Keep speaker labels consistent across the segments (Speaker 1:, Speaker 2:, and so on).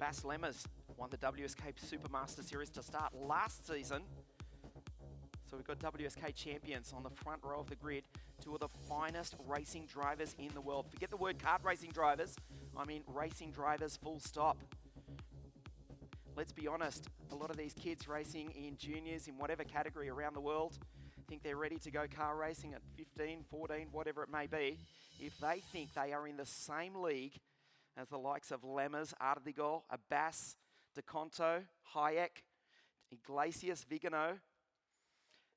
Speaker 1: Bas Lemmers won the WSK Supermaster Series to start last season. So we've got WSK champions on the front row of the grid, two of the finest racing drivers in the world. Forget the word kart racing drivers, I mean racing drivers full stop. Let's be honest, a lot of these kids racing in juniors in whatever category around the world think they're ready to go car racing at 15, 14, whatever it may be. If they think they are in the same league as the likes of Lemmers, Ardigol, Abbas, De Conto, Hayek, Iglesias, Vigano,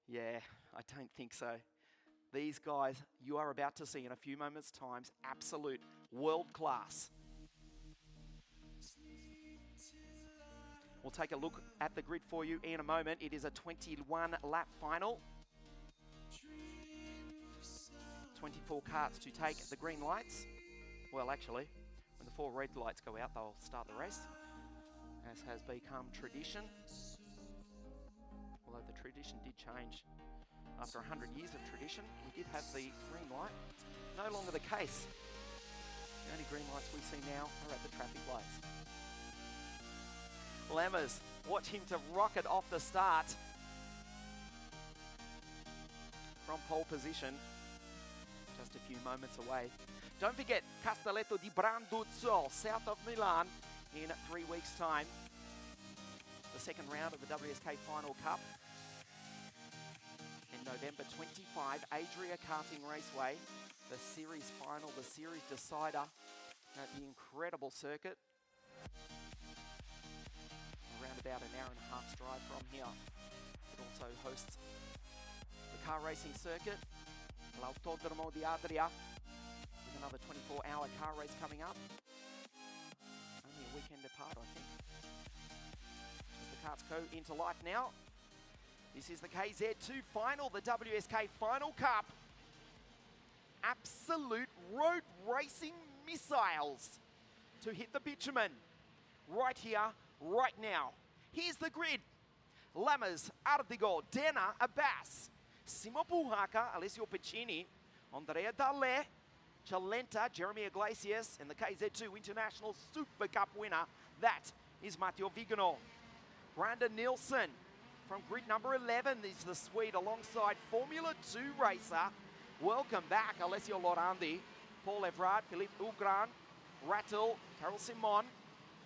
Speaker 1: yeah, I don't think so. These guys you are about to see in a few moments' time, absolute world class. We'll take a look at the grid for you in a moment. It is a 21 lap final. 24 karts to take the green lights. Well, actually, when the 4 red lights go out, they'll start the race, as has become tradition. Although the tradition did change after 100 years of tradition. We did have the green light. No longer the case. The only green lights we see now are at the traffic lights. Lemmers, watch him to rocket off the start. From pole position, just a few moments away. Don't forget, Castelletto di Branduzzo, south of Milan, in 3 weeks' time. The second round of the WSK Final Cup. And November 25, Adria Karting Raceway, the series final, the series decider at the incredible circuit. Around about an hour and a half's drive from here. It also hosts the car racing circuit, l'Autodromo di Adria, with another 24-hour car race coming up. Only a weekend apart, I think. As the karts go into life now. This is the KZ2 final, the WSK Final Cup. Absolute road racing missiles to hit the bitumen right here, right now. Here's the grid. Lemmers, Ardigol, Denner, Abbas, Simo Puhaka, Alessio Piccini, Andrea Dalle, Chalenta, Jeremy Iglesias, and the KZ2 International Super Cup winner, that is Matteo Vigano. Brandon Nielsen from grid number 11 is the Swede alongside Formula 2 racer. Welcome back, Alessio Lorandi, Paul Evrard, Filip Ugran, Rattel, Karol Simon,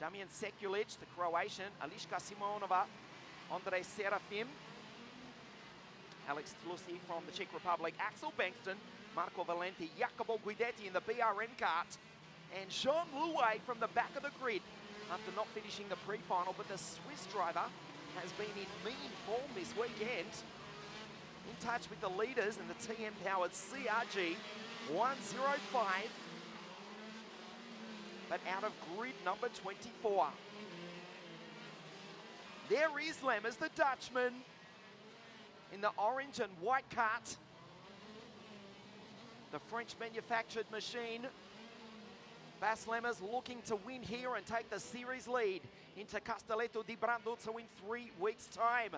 Speaker 1: Damian Sekulic, the Croatian, Ališka Simonova, Andrej Serafim, Alex Tlusi from the Czech Republic, Axel Bankston, Marco Valenti, Jacopo Guidetti in the BRM kart, and Jean Louet from the back of the grid after not finishing the pre-final, but the Swiss driver has been in mean form this weekend. In touch with the leaders in the TM-powered CRG 105, but out of grid number 24. There is Lemmers, the Dutchman, in the orange and white kart. The French manufactured machine. Bas Lemmers looking to win here and take the series lead into Castelletto di Branduzzo in 3 weeks' time.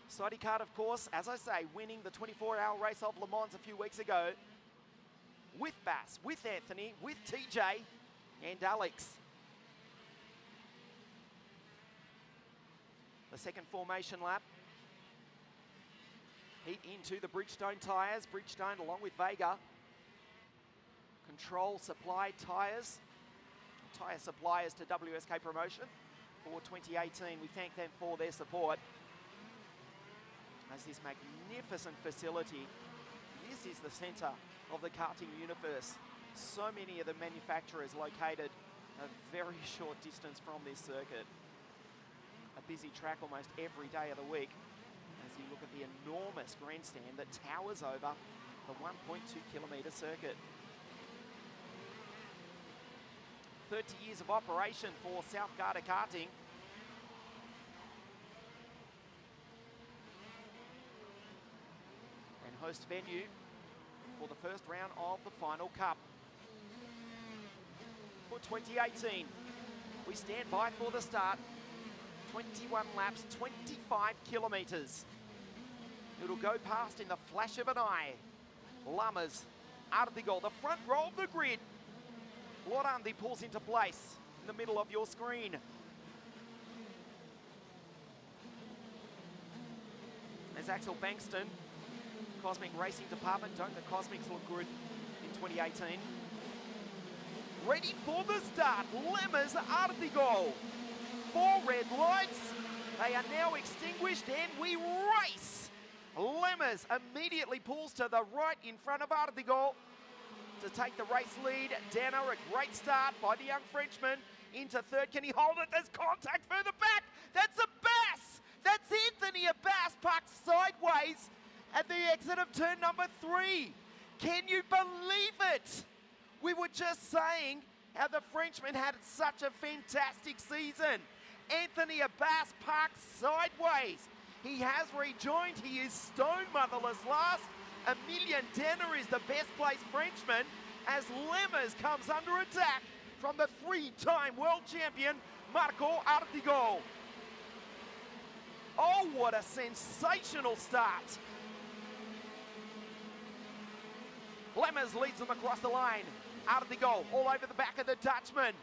Speaker 1: Sadi Kart, of course, as I say, winning the 24-hour race of Le Mans a few weeks ago with Bas, with Anthony, with TJ, and Alex. The second formation lap. Heat into the Bridgestone tyres. Bridgestone along with Vega. Control supply tyres. Tyre suppliers to WSK Promotion for 2018. We thank them for their support. As this magnificent facility, this is the centre of the karting universe. So many of the manufacturers located a very short distance from this circuit. A busy track almost every day of the week as you look at the enormous grandstand that towers over the 1.2 kilometre circuit. 30 years of operation for South Garda Karting. And host venue for the first round of the Final Cup for 2018. We stand by for the start. 21 laps, 25 kilometres. It'll go past in the flash of an eye. Lemmers, Ardigol, the front row of the grid. Lorandi pulls into place. the middle of your screen. There's Axel Bankston, Cosmic Racing Department. Don't the Cosmics look good in 2018? Ready for the start. Lemmas Artigo. 4 red lights. They are now extinguished and we race. Lemmas immediately pulls to the right in front of Artigo to take the race lead. Dana, a great start by the young Frenchman. Into third. Can he hold it? There's contact further back. That's Abbas. That's Anthony Abbas parked sideways at the exit of turn number 3. Can you believe it? We were just saying how the Frenchman had such a fantastic season. Anthony Abbas parked sideways. He has rejoined. He is stone motherless last. Emilian Denner is the best placed Frenchman as Lemmas comes under attack from the 3-time world champion Marco Artigo. Oh, what a sensational start. Lemmas leads them across the line. Artigo all over the back of the Dutchman.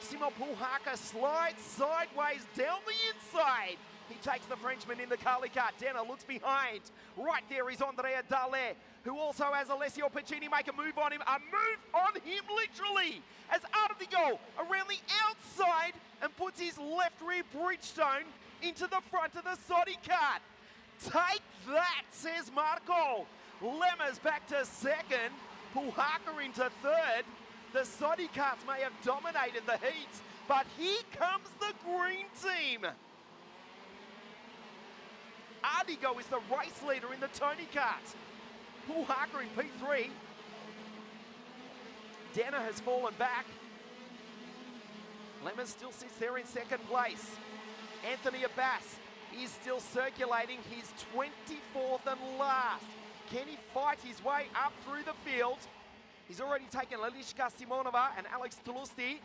Speaker 1: Simon Puhaka slides sideways down the inside. He takes the Frenchman in the Carly Kart. Denner looks behind. Right there is Andrea Dalle, who also has Alessio Piccini make a move on him. A move on him, literally, as Artigo around the outside and puts his left rear Bridgestone into the front of the Sodi kart. Take that, says Marco. Lemmas back to second. Puhaka into third. The Sodi karts may have dominated the heats, but here comes the green team. Artigo is the race leader in the Tony kart. Puhaka in P3. Denner has fallen back. Lemmas still sits there in second place. Anthony Abbas is still circulating. He's 24th and last. Can he fight his way up through the field? He's already taken Lelishka Simonova and Alex Tulusti.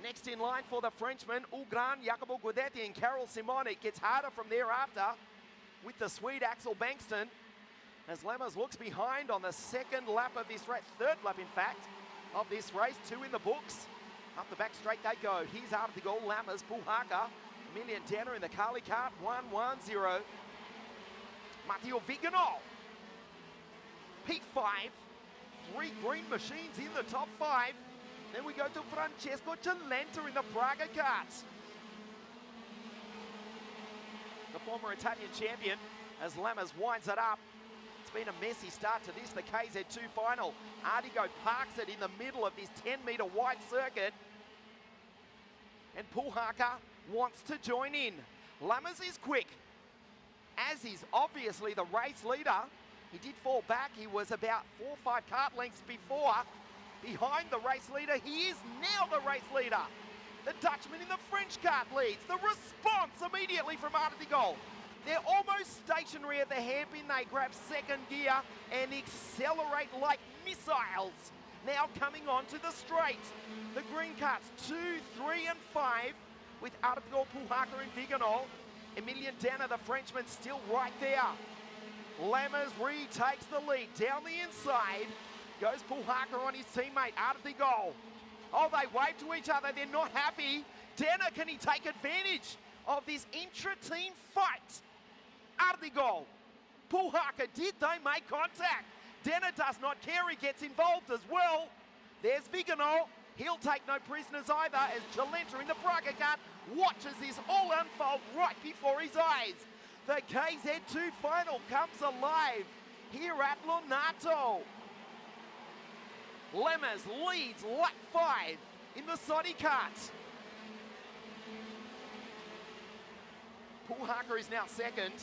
Speaker 1: Next in line for the Frenchman, Ugran, Jacopo Guidetti and Carol Simone. It gets harder from thereafter with the Swede Axel Bankston as Lemmas looks behind on the second lap of this race, third lap in fact, of this race. 2 in the books. Up the back straight they go. Here's Artigo, Lemmas, Puhaka, Emilian Denner in the Carly Kart, 1-1-0. Matteo Vigano, P5, 3 green machines in the top 5. Then we go to Francesco Calendar in the Praga karts. The former Italian champion as Lemmas winds it up. It's been a messy start to this, the KZ2 final. Artigo parks it in the middle of this 10-metre wide circuit. And Puhaka wants to join in. Lemmas is quick, as is obviously the race leader. He did fall back. He was about 4 or 5 kart lengths before. Behind the race leader, he is now the race leader. The Dutchman in the French kart leads. The response immediately from Artigo. They're almost stationary at the hairpin. They grab second gear and accelerate like missiles. Now coming on to the straight. The green karts 2, 3 and 5 with Artigo, Puhaka and Vigano. Emilian Denner, the Frenchman, still right there. Lemmas retakes the lead. Down the inside goes Puhaka on his teammate, Artigo. Oh, they wave to each other. They're not happy. Denner, can he take advantage of this intra-team fight? Artigo, Puhaka, did they make contact? Denner does not care. He gets involved as well. There's Vigano. He'll take no prisoners either as Calendar in the Praga kart watches this all unfold right before his eyes. The KZ2 final comes alive here at Lonato. Lemmas leads lap 5 in the Sodi kart. Puhaka is now second.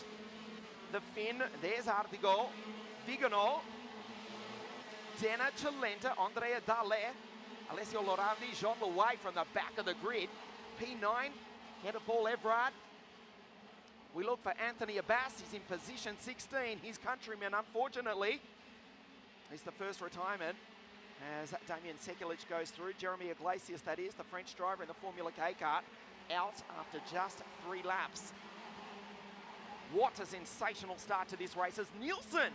Speaker 1: The Finn, there's Artigo, Vigano, Denner, Calendar, Andrea Dalle, Alessio Lorandi, Jean Louis from the back of the grid. P9, head of Paul Everard. We look for Anthony Abbas. He's in position 16. His countryman, unfortunately, is the first retirement as Damien Sekulic goes through. Jeremy Iglesias, that is, the French driver in the Formula K kart, out after just 3 laps. What a sensational start to this race as Nielsen,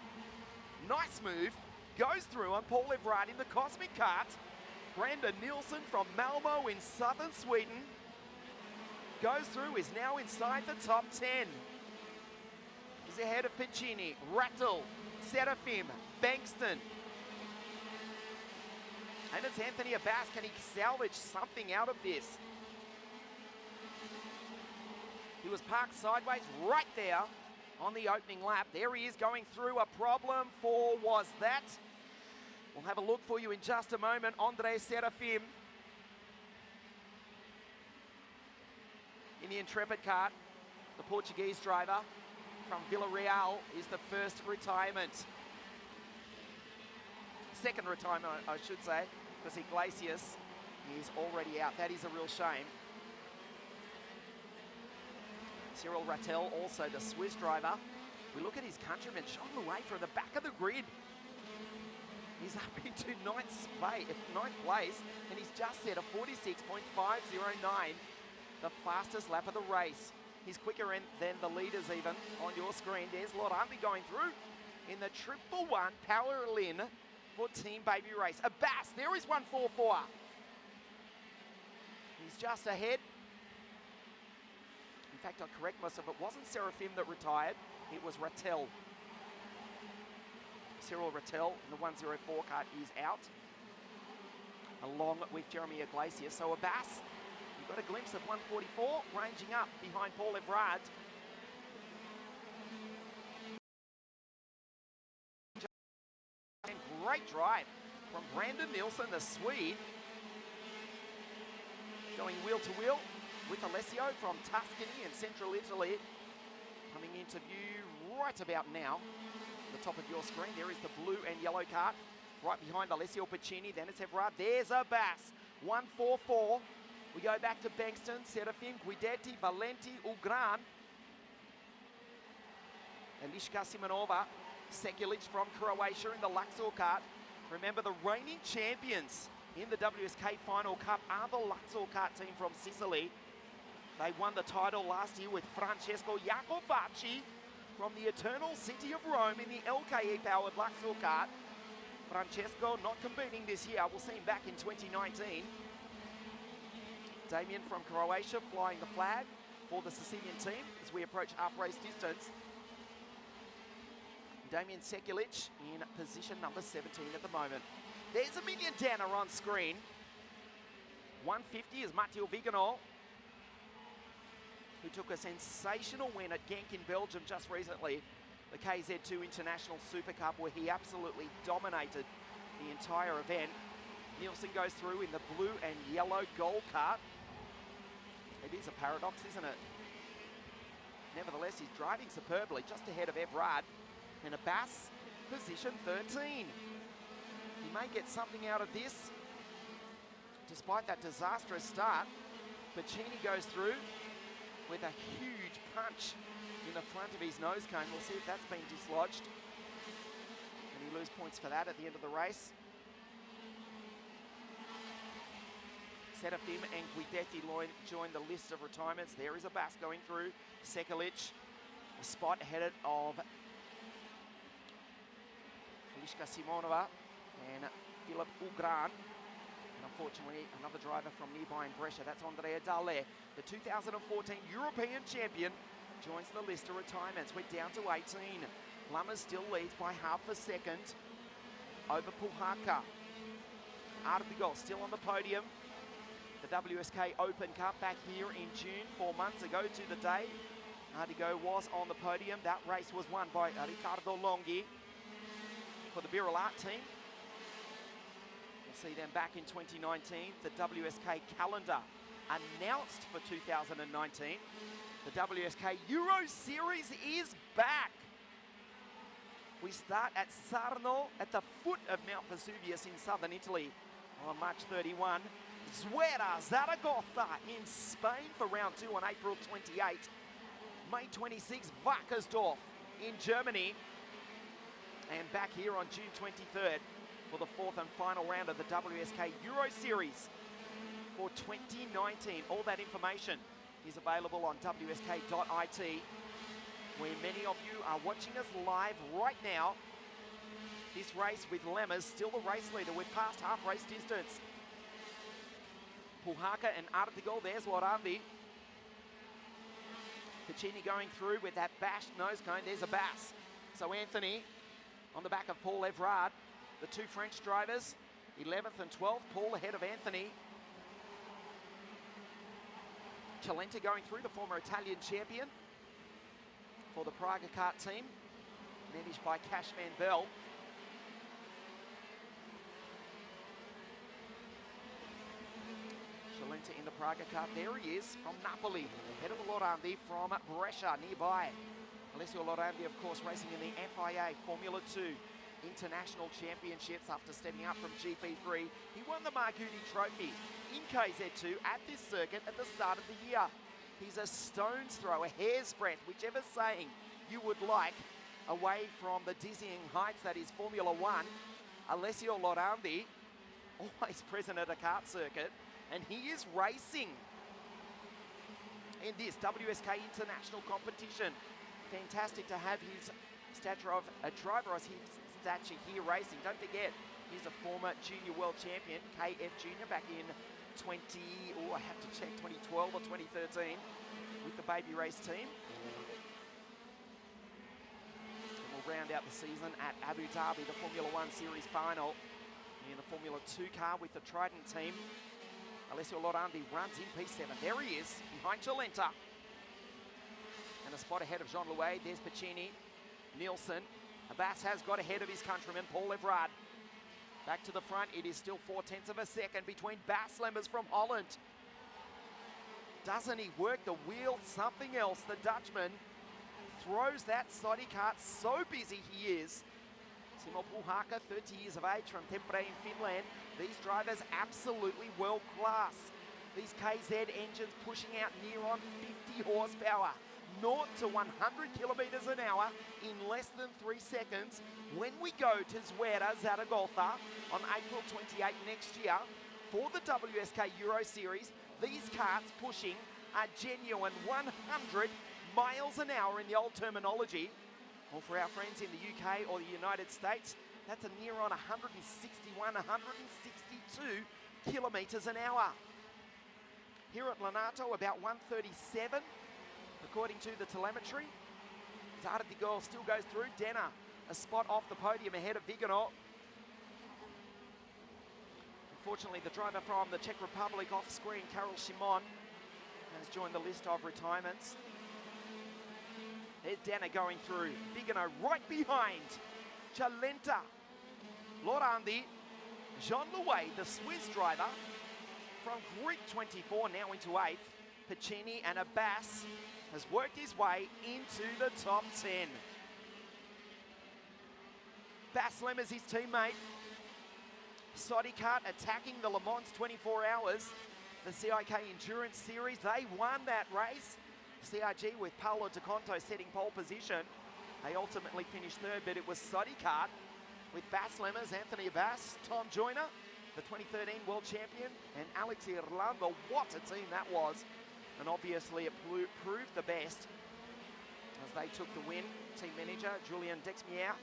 Speaker 1: nice move, goes through on Paul Everard in the Cosmic kart. Brandon Nielsen from Malmo in southern Sweden goes through, is now inside the top 10. He's ahead of Piccini, Rattle, Serafim, Bankston. And it's Anthony Abbas. Can he salvage something out of this? He was parked sideways right there on the opening lap. There he is going through. A problem for was that. We'll have a look for you in just a moment. Andre Serafim in the Intrepid kart. The Portuguese driver from Villarreal is the first retirement. Second retirement, I should say, because Iglesias is already out. That is a real shame. Cyril Rattel, also the Swiss driver. We look at his countryman, Jean Louet, from the back of the grid. He's up into ninth place, and he's just set a 46.509, the fastest lap of the race. He's quicker than the leaders even on your screen. There's Lonato going through in the 111 Power Lin for Team Baby Race. Abbas, there is 144. He's just ahead. In fact, I correct myself, it wasn't Serafim that retired, it was Rattel. Cyril Rattel in the 104 kart is out, along with Jeremy Iglesias. So Abbas, you've got a glimpse of 144, ranging up behind Paul Evrard. And great drive from Brandon Nielsen, the Swede, going wheel to wheel with Alessio from Tuscany in central Italy. Coming into view right about now. The top of your screen, there is the blue and yellow kart. Right behind Alessio Piccini, then it's Evrard. There's Abbas, 144. We go back to Bankston, Serafim, Guidetti, Valenti, Ugran. Eliška Simonova, Sekulic from Croatia in the Luxor kart. Remember, the reigning champions in the WSK Final Cup are the Luxor kart team from Sicily. They won the title last year with Francesco Iacovacci from the eternal city of Rome in the LKE-powered Luxor kart. Francesco not competing this year. We'll see him back in 2019. Damien from Croatia flying the flag for the Sicilian team as we approach half-race distance. Damien Sekulic in position number 17 at the moment. There's Emilian Danner on screen. 150 is Matteo Vigano, who took a sensational win at Genk in Belgium just recently, the KZ2 International Super Cup, where he absolutely dominated the entire event. Nielsen goes through in the blue and yellow gold kart. It is a paradox, isn't it? Nevertheless, he's driving superbly, just ahead of Evrard. And Abbas, position 13. He may get something out of this, despite that disastrous start. Piccini goes through with a huge punch in the front of his nose cone. We'll see if that's been dislodged. And he loses points for that at the end of the race. Serafim and Guidetti join the list of retirements. There is Abbas going through. Sekulic, a spot ahead of Eliška Simonova and Filip Ugran. And unfortunately, another driver from nearby in Brescia, that's Andrea Dalle. The 2014 European champion joins the list of retirements. We're down to 18. Lammers still leads by half a second over Puhaka. Ardigo still on the podium. The WSK Open Cup back here in June, 4 months ago to the day. Ardigo was on the podium. That race was won by Riccardo Longhi for the Biralat team. We'll see them back in 2019. The WSK calendar announced for 2019. The WSK Euro Series is back. We start at Sarno at the foot of Mount Vesuvius in southern Italy on March 31. Zuera Zaragoza in Spain for round 2 on April 28. May 26, Wackersdorf in Germany. And back here on June 23rd for the 4th and final round of the WSK Euro Series for 2019. All that information is available on wsk.it, where many of you are watching us live right now. This race with Lammers, still the race leader. We're past half race distance. Puhaka and Artigol. There's Lorandi. Piccini going through with that bashed nose cone. There's a Bass. So Anthony on the back of Paul Evrard. The two French drivers, 11th and 12th. Paul ahead of Anthony. Calendar going through, the former Italian champion for the Praga Kart team, managed by Cash Van Bell. Calendar in the Praga Kart. There he is from Napoli, ahead of Lorandi from Brescia nearby. Alessio Lorandi, of course, racing in the FIA Formula 2 International Championships after stepping up from GP3. He won the Margutti Trophy in KZ2 at this circuit at the start of the year. He's a stone's throw, a hair's breadth, whichever saying you would like, away from the dizzying heights that is Formula 1. Alessio Lorandi, always present at a kart circuit, and he is racing in this WSK International competition. Fantastic to have his stature of a driver as his stature here racing. Don't forget, he's a former junior world champion, KF Junior, back in 2012 or 2013 with the baby race team. And we'll round out the season at Abu Dhabi, the Formula 1 Series final in the Formula 2 car with the Trident team. Alessio Lorandi runs in P7. There he is, behind Calendar. And a spot ahead of Jean Louet. There's Piccini, Nielsen. Abbas has got ahead of his countryman, Paul Evrard. Back to the front, it is still 0.4 of a second between Bas Lemmers from Holland. Doesn't he work the wheel? Something else. The Dutchman throws that Sodi kart, so busy he is. Simo Puhaka, 30 years of age from Tampere in Finland. These drivers absolutely world class. These KZ engines pushing out near on 50 horsepower. 0 to 100 kilometers an hour in less than 3 seconds. When we go to Zuera Zaragoza on April 28 next year for the WSK Euro Series, these karts pushing a genuine 100 miles an hour in the old terminology. Or for our friends in the UK or the United States, that's a near on 161, 162 kilometers an hour. Here at Lonato, about 137. According to the telemetry, Garda still goes through. Denner, a spot off the podium ahead of Vigano. Unfortunately, the driver from the Czech Republic off screen, Karol Szymon, has joined the list of retirements. There's Denner going through. Vigano right behind. Calendar, Lorandi, Jean Louet, the Swiss driver from Grid 24, now into 8th. Piccini and Abbas has worked his way into the top 10. Bas Lemmers, his teammate. Sodi kart attacking the Le Mans 24 hours. The CIK Endurance Series, they won that race. CRG with Paolo De Conto setting pole position. They ultimately finished third, but it was Sodi kart with Bas Lemmers, Anthony Abbas, Tom Joyner, the 2013 world champion, and Alex Irlanda. What a team that was. And obviously it proved the best as they took the win. Team manager Julien Dexmier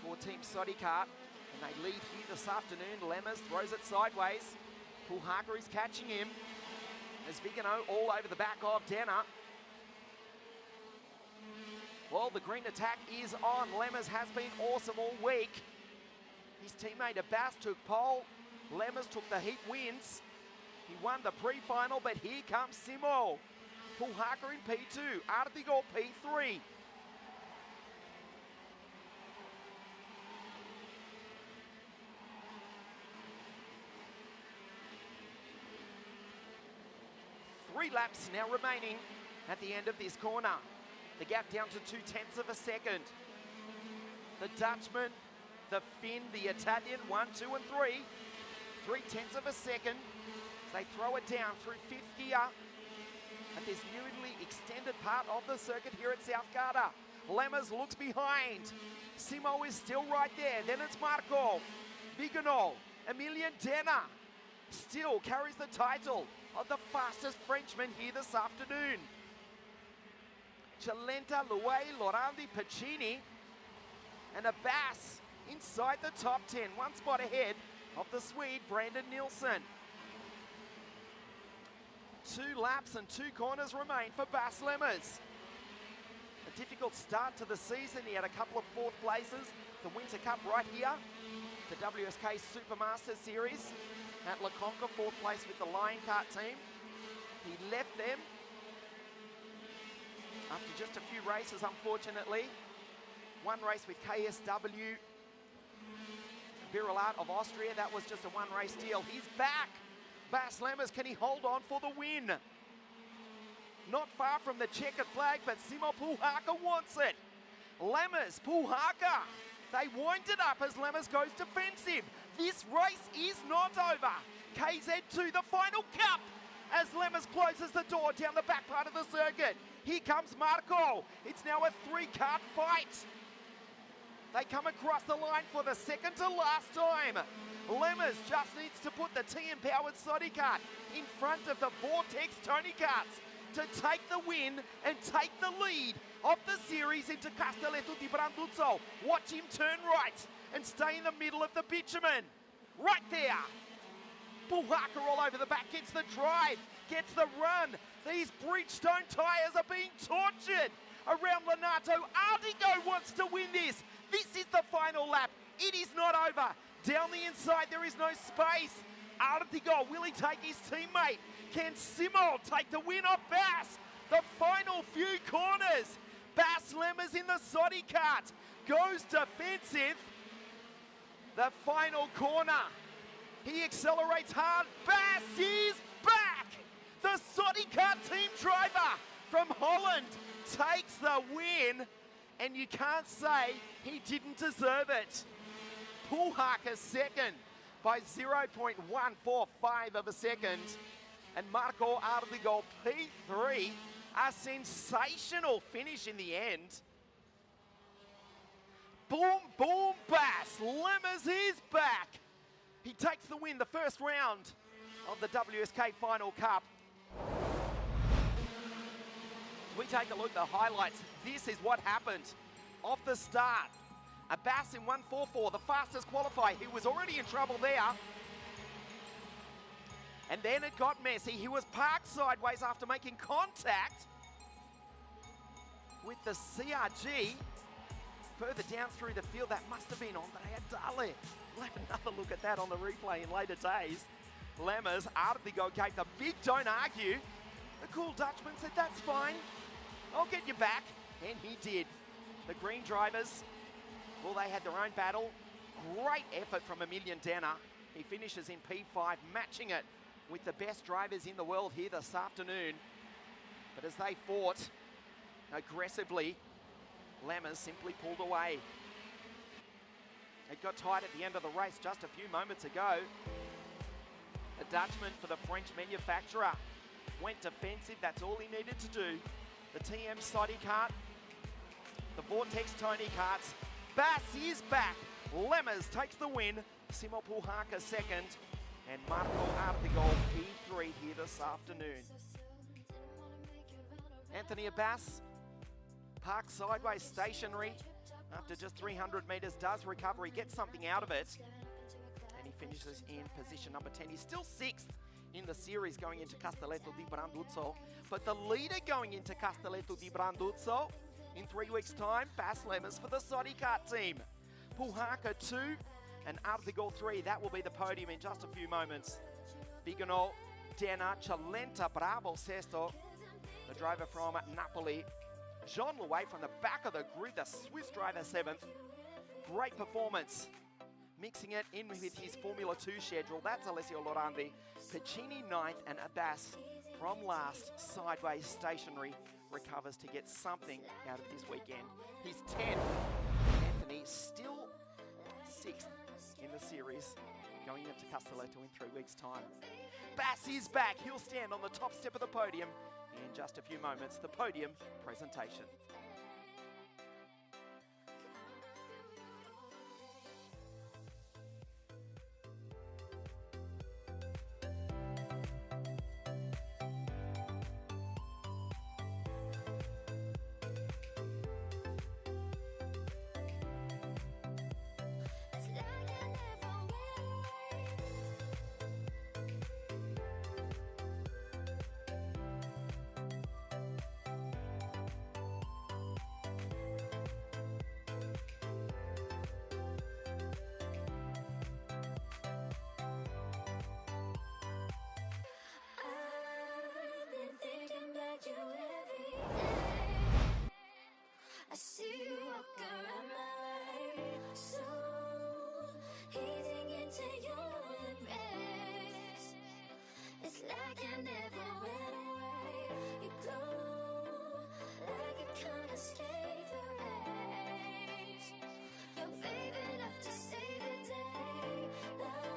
Speaker 1: for Team Sodi kart. And they lead here this afternoon. Lemmers throws it sideways. Puhaka is catching him. As Vigano all over the back of Denner. Well, the green attack is on. Lemmers has been awesome all week. His teammate Abbas took pole. Lemmers took the heat wins. He won the pre-final, but here comes Simo. Puhaka in P2, Artigol P3. Three laps now remaining at the end of this corner. The gap down to 0.2 of a second. The Dutchman, the Finn, the Italian, 1, 2, and 3. 0.3 of a second. They throw it down through 5th gear at this newly extended part of the circuit here at South Garda. Lemmers looks behind. Simo is still right there. Then it's Marco. Vigano. Emilien Denner still carries the title of the fastest Frenchman here this afternoon. Calendar, Louet, Lorandi, Piccini, and Abbas inside the top 10. One spot ahead of the Swede, Brandon Nilsson. 2 laps and 2 corners remain for Bas Lemmers. A difficult start to the season. He had a couple of 4th places. The Winter Cup right here. The WSK Supermaster Series at La Conca, 4th place with the Lion Kart team. He left them after just a few races, unfortunately. 1 race with KSW, Viralat of Austria. That was just a 1-race deal. He's back. Bas Lemmers, can he hold on for the win? Not far from the checkered flag, but Simo Puhaka wants it. Lemmers, Puhaka. They wind it up as Lemmers goes defensive. This race is not over. KZ2, the final cup, as Lemmers closes the door down the back part of the circuit. Here comes Marco. It's now a 3-kart fight. They come across the line for the second to last time. Lemmers just needs to put the TM-powered Sodi kart in front of the Vortex Tony karts to take the win and take the lead of the series into Castelletto di Branduzzo. Watch him turn right and stay in the middle of the bitumen. Right there. Puhaka all over the back, gets the drive, gets the run. These Bridgestone tyres are being tortured around Lonato. Ardigo wants to win this. This is the final lap. It is not over. Down the inside, there is no space. Ardigo, will he take his teammate? Can Simo take the win off Bas? The final few corners. Bas Lemmers in the Sodi kart goes defensive. The final corner. He accelerates hard. Bas is back. The Sodi kart team driver from Holland takes the win, and you can't say he didn't deserve it. Puhaka second by 0.145 of a second, and Marco Ardigo P3. A sensational finish in the end. Boom, boom, Bas Lemmers is back. He takes the win, the first round of the WSK Final Cup. We take a look at the highlights. This is what happened off the start. A Bas in 1:44, the fastest qualifier. He was already in trouble there. And then it got messy. He was parked sideways after making contact with the CRG. Further down through the field, that must have been on Italia. We'll have another look at that on the replay in later days. Lemmers, Ardigo gave the big don't argue. The cool Dutchman said, that's fine. I'll get you back. And he did. The green drivers, well, they had their own battle. Great effort from Emilian Denner. He finishes in P5, matching it with the best drivers in the world here this afternoon. But as they fought aggressively, Lemmers simply pulled away. It got tight at the end of the race just a few moments ago. The Dutchman for the French manufacturer went defensive. That's all he needed to do. The TM Sodi kart, the Vortex Tony karts. Bas is back. Lemmers takes the win. Simo Puhaka second. And Marco Ardigo P3 here this afternoon. Anthony Bas, parked sideways, stationary. After just 300 metres, does recover. He gets something out of it. And he finishes in position number 10. He's still 6th in the series going into Castelletto di Branduzzo. But the leader going into Castelletto di Branduzzo in 3 weeks' time, Bas Lemmers for the Sodi kart team. Puhaka 2 and Ardigo 3. That will be the podium in just a few moments. Vigano, Denner, Calenta, Bravo, Sesto. The driver from Napoli. Jean Louet from the back of the grid, the Swiss driver 7th. Great performance. Mixing it in with his Formula 2 schedule. That's Alessio Lorandi. Piccini 9th and Bas from last, sideways, stationary, recovers to get something out of this weekend. He's 10th. Anthony still 6th in the series, going into Castelletto in 3 weeks' time. Bas is back. He'll stand on the top step of the podium in just a few moments. The podium presentation.
Speaker 2: like you never went away. You glow like you can't escape the rays. You're brave enough to save the day. Love,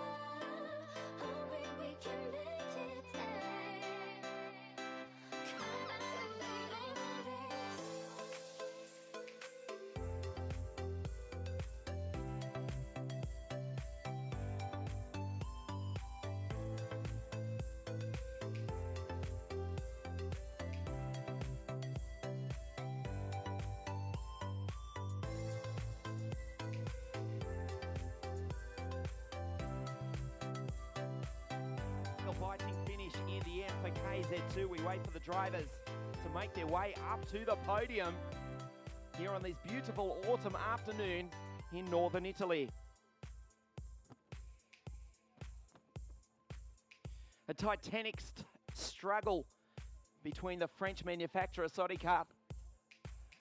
Speaker 2: hoping we can make it there. Coming through the race.
Speaker 1: Biting finish in the end for KZ2. We wait for the drivers to make their way up to the podium here on this beautiful autumn afternoon in northern Italy. A titanic struggle between the French manufacturer Kart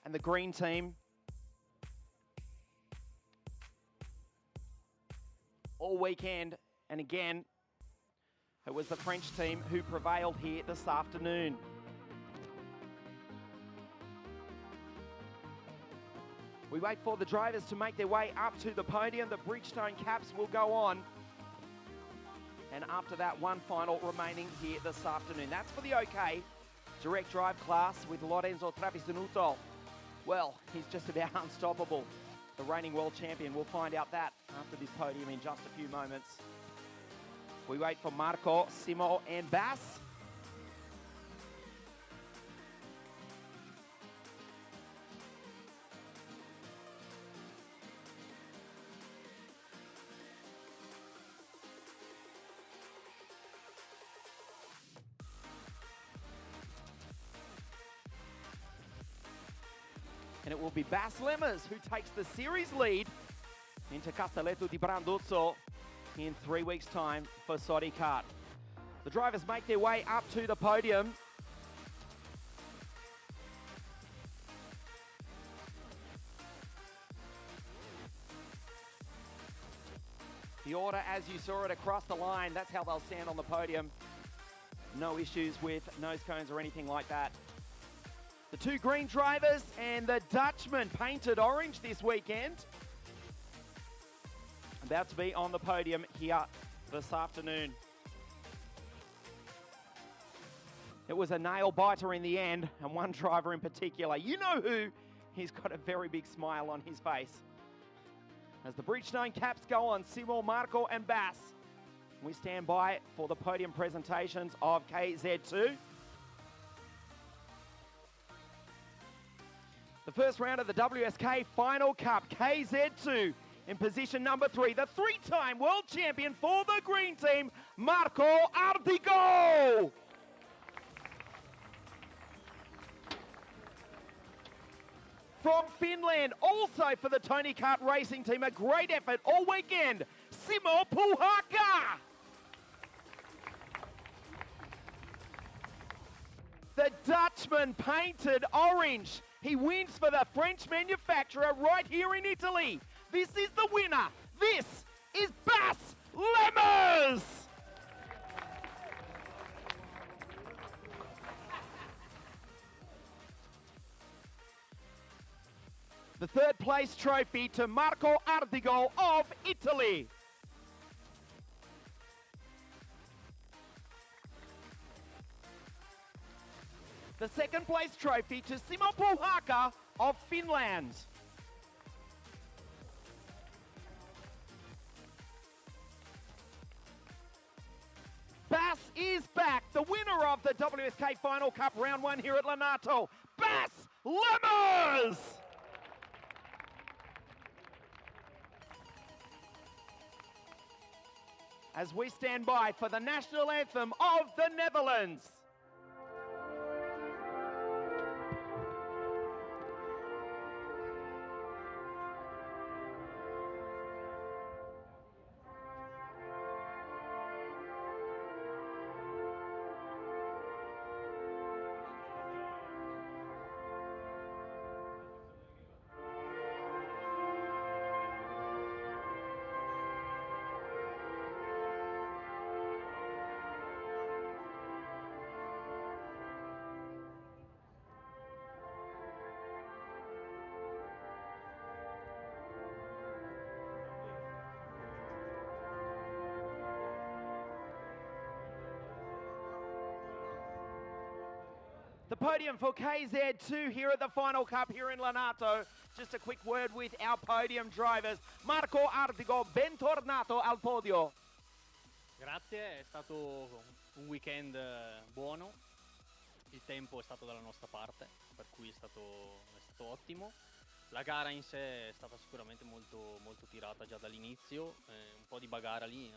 Speaker 1: and the green team. All weekend, and again, it was the French team who prevailed here this afternoon. We wait for the drivers to make their way up to the podium. The Bridgestone caps will go on. And after that, one final remaining here this afternoon. That's for the OK direct drive class with Lorenzo Travisanuto. Well, he's just about unstoppable. The reigning world champion. We'll find out that after this podium in just a few moments. We wait for Marco, Simo and Bass. And it will be Bass Lemmers who takes the series lead into Castelletto di Branduzzo in 3 weeks' time for Kart. The drivers make their way up to the podium. The order as you saw it across the line, that's how they'll stand on the podium. No issues with nose cones or anything like that. The two green drivers and the Dutchman painted orange this weekend. About to be on the podium here this afternoon. It was a nail biter in the end, and one driver in particular. You know who? He's got a very big smile on his face. As the Bridgestone caps go on, Simo, Marco and Bass. We stand by for the podium presentations of KZ2. The first round of the WSK Final Cup, KZ2 in position number 3, the three-time world champion for the green team, Marco Ardigo. From Finland, also for the Tony Kart racing team, a great effort all weekend, Simo Puhaka. The Dutchman painted orange. He wins for the French manufacturer right here in Italy. This is the winner. This is Bass Lemmers. The third place trophy to Marco Ardigo of Italy. The second place trophy to Simo Puhaka of Finland. Bass is back, the winner of the WSK Final Cup Round 1 here at Lonato. Bass Lemmers! As we stand by for the national anthem of the Netherlands. The podium for KZ2 here at the Final Cup here in Lonato. Just a quick word with our podium drivers. Marco Artigo, bentornato al podio.
Speaker 3: Grazie, è stato un weekend buono, il tempo è stato dalla nostra parte, per cui è stato ottimo. La gara in sé è stata sicuramente molto tirata già dall'inizio, un po' di bagarre lì,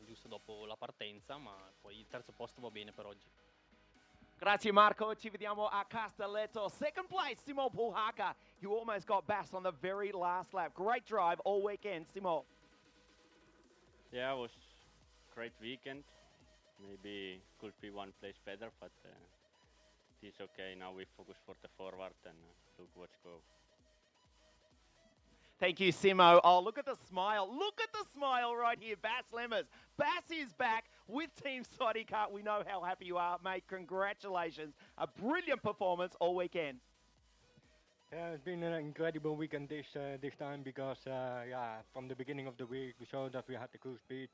Speaker 3: giusto dopo la partenza, ma poi il terzo posto va bene per oggi.
Speaker 1: Grazie Marco, ci vediamo a Castelletto. Second place, Simo Pulhaka. You almost got Bass on the very last lap. Great drive all weekend, Simo.
Speaker 4: Yeah, it was great weekend. Maybe could be one place better, but it's okay. Now we focus for the forward and look what's go.
Speaker 1: Thank you, Simo. Oh, look at the smile. Look at the smile right here, Bass Lemmers. Bass is back with Team Kart. We know how happy you are, mate. Congratulations. A brilliant performance all weekend.
Speaker 5: Yeah, it's been an incredible weekend this time because from the beginning of the week we showed that we had the cruise speed.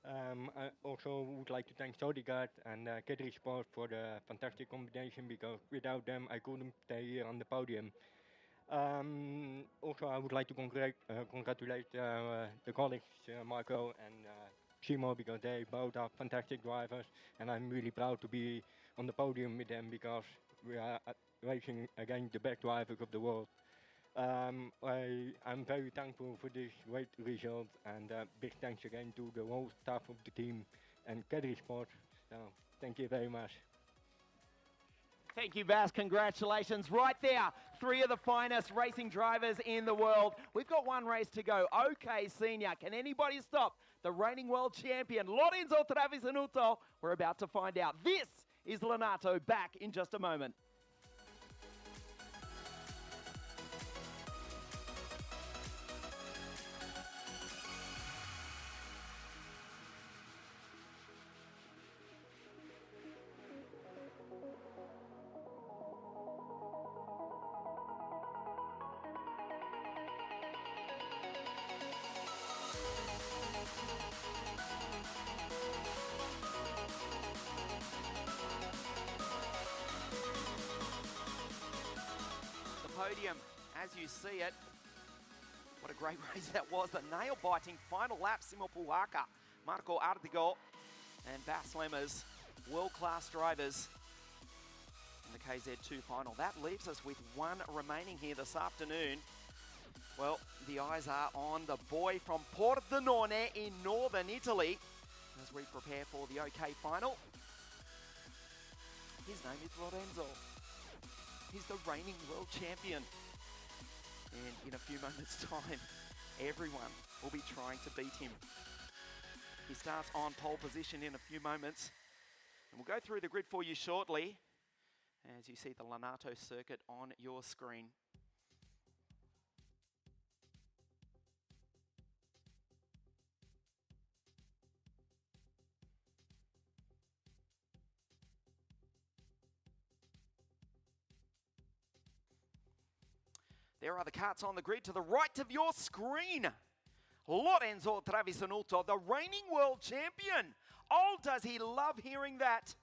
Speaker 5: I also would like to thank Kart and KZ2 for the fantastic combination, because without them I couldn't stay here on the podium. Also, I would like to congratulate the colleagues Marco and Simo, because they both are fantastic drivers, and I'm really proud to be on the podium with them, because we are racing against the best drivers of the world. I'm very thankful for this great result, and big thanks again to the whole staff of the team and KZ2. So thank you very much.
Speaker 1: Thank you, Bass. Congratulations. Right there, three of the finest racing drivers in the world. We've got one race to go. OK Senior. Can anybody stop the reigning world champion, Lorenzo Travisanuto? We're about to find out. This is Lonato, back in just a moment. Podium, as you see it. What a great race that was. The nail-biting final lap, Simo Pulhaka, Marco Artigo, and Bass Lemmers, world-class drivers in the KZ2 final. That leaves us with one remaining here this afternoon. Well, the eyes are on the boy from Pordenone in northern Italy as we prepare for the OK final. His name is Lorenzo. He's the reigning world champion. And in a few moments' time, everyone will be trying to beat him. He starts on pole position in a few moments. And we'll go through the grid for you shortly as you see the Lonato circuit on your screen. There are the karts on the grid to the right of your screen. Lorenzo Travisanuto, the reigning world champion. Oh, does he love hearing that?